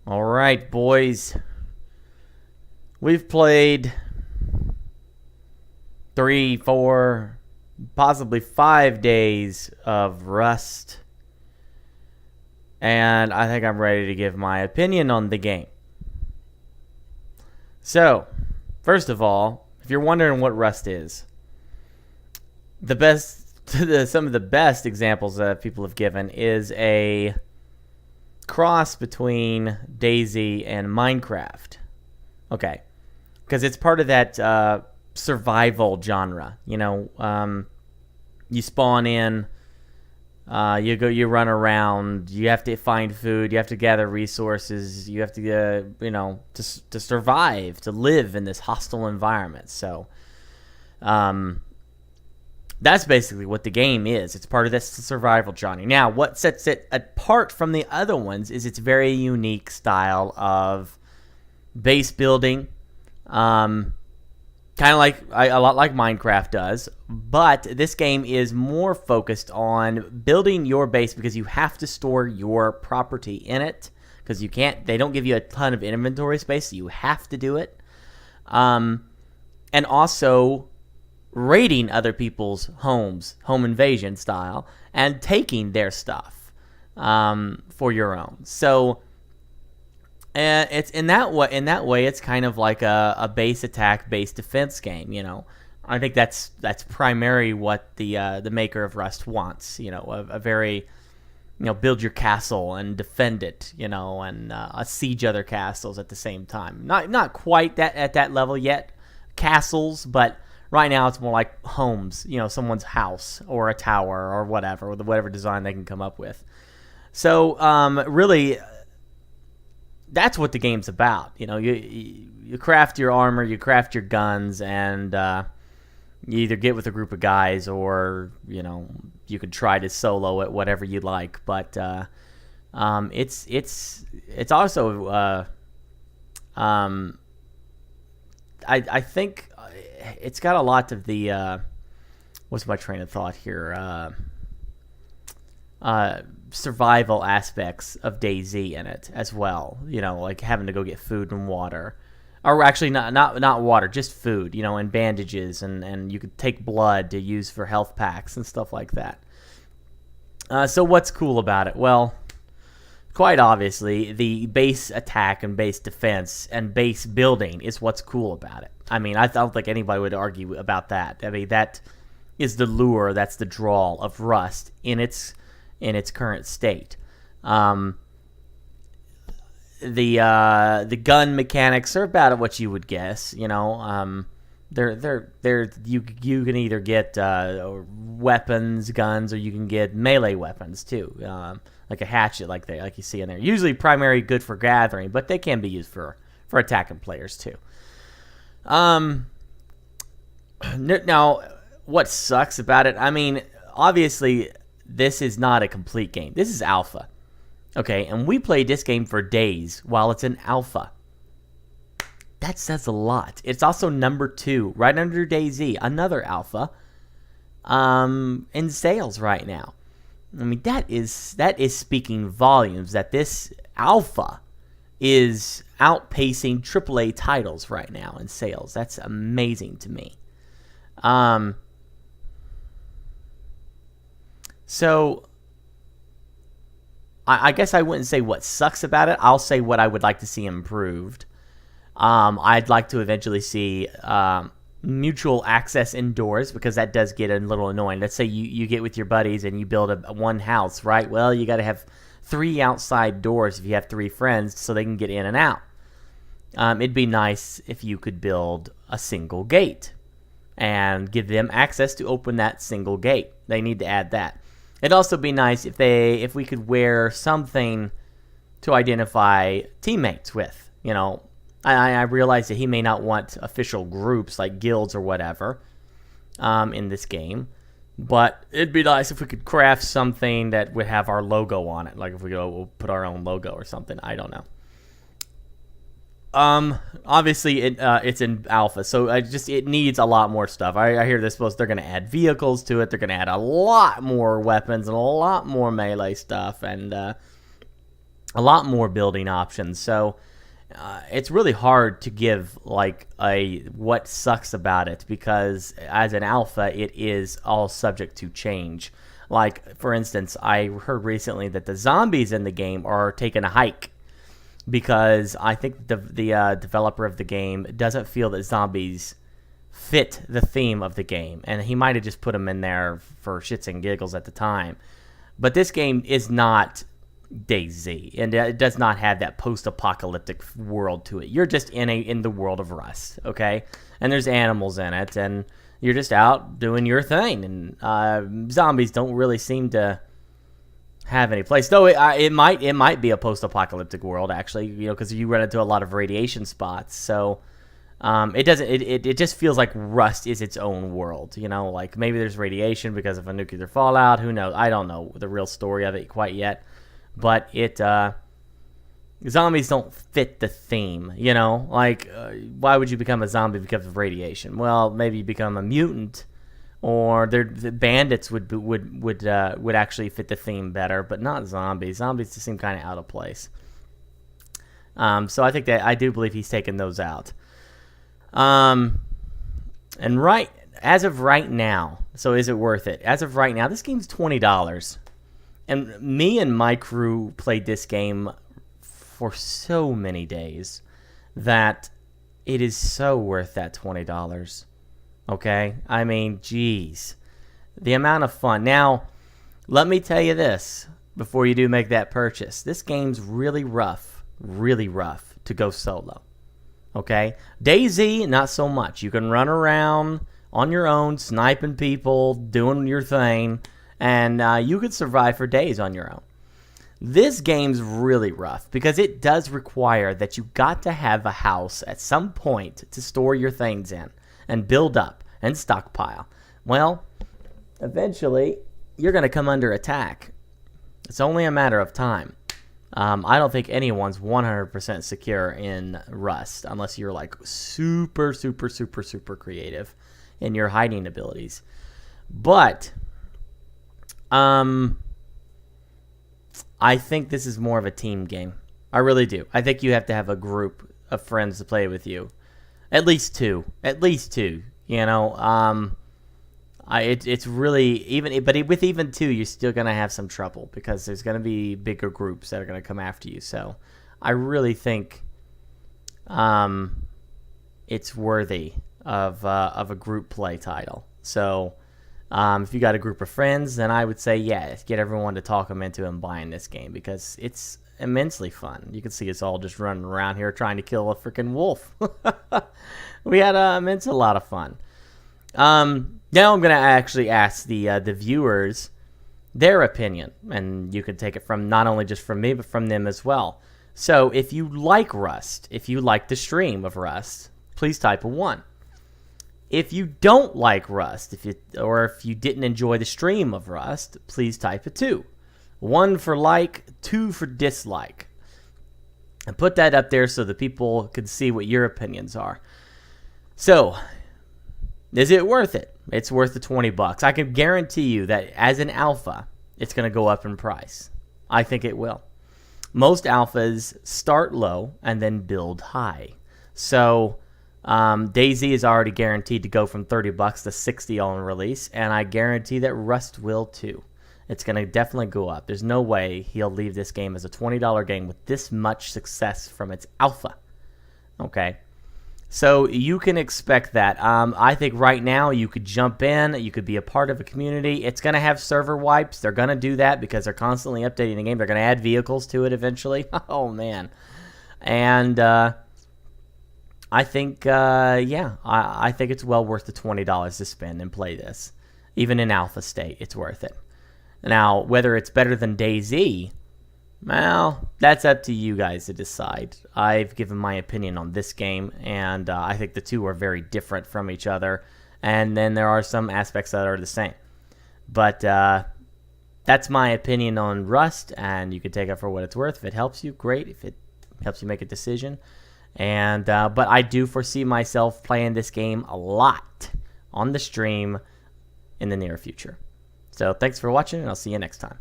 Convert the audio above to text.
All right, boys. We've played 3, 4, possibly 5 days of Rust. And I think I'm ready to give my opinion on the game. So, first of all, if you're wondering what Rust is, some of the best examples that people have given is a cross between DayZ and Minecraft. Okay, because it's part of that survival genre. You spawn in, you run around, you have to find food, you have to gather resources, you have to, to survive, to live in this hostile environment. So, that's basically what the game is. It's part of this survival genre. Now, what sets it apart from the other ones is its very unique style of base building, kind of like a lot like Minecraft does. But this game is more focused on building your base because you have to store your property in it because you can't. They don't give you a ton of inventory space, so you have to do it. And also raiding other people's homes, home invasion style, and taking their stuff for your own. So, it's in that way, it's kind of like a base attack, base defense game. I think that's primarily what the maker of Rust wants. A very build your castle and defend it. And siege other castles at the same time. Not quite at that level yet, castles, but right now, it's more like homes, someone's house or a tower or whatever, with whatever design they can come up with. So, really, that's what the game's about. You craft your armor, you craft your guns, and you either get with a group of guys or, you could try to solo it, whatever you like. But it's also, I think it's got a lot of the what's my train of thought here? Survival aspects of DayZ in it as well. Like having to go get food and water, or actually not water, just food. And bandages, and you could take blood to use for health packs and stuff like that. So what's cool about it? Well, quite obviously, the base attack and base defense and base building is what's cool about it. I mean, I don't think anybody would argue about that. I mean, that is the lure, that's the draw of Rust in its current state. The gun mechanics are about what you would guess. They're you can either get weapons, guns, or you can get melee weapons too. Like a hatchet, like you see in there. Usually, primarily good for gathering, but they can be used for attacking players too. Now, what sucks about it? I mean, obviously, this is not a complete game. This is alpha, okay? And we played this game for days while it's in alpha. That says a lot. It's also number 2, right under DayZ, another alpha, in sales right now. I mean, that is speaking volumes that this alpha is outpacing AAA titles right now in sales. That's amazing to me. So I guess I wouldn't say what sucks about it. I'll say what I would like to see improved. I'd like to eventually see mutual access indoors, because that does get a little annoying. Let's say you get with your buddies and you build one house, right? Well, you got to have 3 outside doors if you have 3 friends so they can get in and out. It'd be nice if you could build a single gate and give them access to open that single gate. They need to add that. It'd also be nice if we could wear something to identify teammates with. I realize that he may not want official groups like guilds or whatever in this game, but it'd be nice if we could craft something that would have our logo on it. Like if we'll put our own logo or something. I don't know. Obviously it's in alpha, so it needs a lot more stuff. I hear they're going to add vehicles to it. They're going to add a lot more weapons and a lot more melee stuff, and a lot more building options. So it's really hard to give like a what sucks about it, because as an alpha, it is all subject to change. Like, for instance, I heard recently that the zombies in the game are taking a hike, because I think the developer of the game doesn't feel that zombies fit the theme of the game, and he might have just put them in there for shits and giggles at the time. But this game is not DayZ, and it does not have that post-apocalyptic world to it. You're just in the world of Rust, okay? And there's animals in it, and you're just out doing your thing. And zombies don't really seem to have any place, though. It might be a post-apocalyptic world, actually, because you run into a lot of radiation spots. So it doesn't. It just feels like Rust is its own world. Like maybe there's radiation because of a nuclear fallout. Who knows? I don't know the real story of it quite yet. But zombies don't fit the theme. Like why would you become a zombie because of radiation? Well, maybe you become a mutant. Or the bandits would actually fit the theme better, but not zombies. Zombies just seem kind of out of place. So I think that I do believe he's taken those out. And as of right now, so is it worth it? As of right now, this game's $20, and me and my crew played this game for so many days that it is so worth that $20. Okay? I mean, geez. The amount of fun. Now, let me tell you this before you do make that purchase. This game's really rough to go solo. Okay? DayZ, not so much. You can run around on your own, sniping people, doing your thing, and you could survive for days on your own. This game's really rough because it does require that you got to have a house at some point to store your things in and build up and stockpile. Well, eventually, you're going to come under attack. It's only a matter of time. I don't think anyone's 100% secure in Rust unless you're like super creative in your hiding abilities. But I think this is more of a team game. I really do. I think you have to have a group of friends to play with you. At least two. It's really but with even two, you're still gonna have some trouble because there's gonna be bigger groups that are gonna come after you. So, I really think, it's worthy of a group play title. So, if you got a group of friends, then I would say get everyone to talk them into buying this game because it's immensely fun. You can see us all just running around here trying to kill a freaking wolf. We had a lot of fun. Now I'm going to actually ask the viewers their opinion, and you can take it from not only just from me, but from them as well. So if you like Rust, if you like the stream of Rust, please type a 1. If you don't like Rust, if you didn't enjoy the stream of Rust, please type a 2. 1 for like, 2 for dislike. And put that up there so the people can see what your opinions are. So, is it worth it? It's worth the $20. I can guarantee you that as an alpha, it's going to go up in price. I think it will. Most alphas start low and then build high. So, DayZ is already guaranteed to go from $30 to $60 on release, and I guarantee that Rust will too. It's going to definitely go up. There's no way he'll leave this game as a $20 game with this much success from its alpha. Okay? So you can expect that. I think right now you could jump in. You could be a part of a community. It's going to have server wipes. They're going to do that because they're constantly updating the game. They're going to add vehicles to it eventually. Oh, man. And I think, I think it's well worth the $20 to spend and play this. Even in alpha state, it's worth it. Now, whether it's better than DayZ, well, that's up to you guys to decide. I've given my opinion on this game, and I think the two are very different from each other. And then there are some aspects that are the same. But that's my opinion on Rust, and you can take it for what it's worth. If it helps you, great. If it helps you make a decision. And but I do foresee myself playing this game a lot on the stream in the near future. So thanks for watching, and I'll see you next time.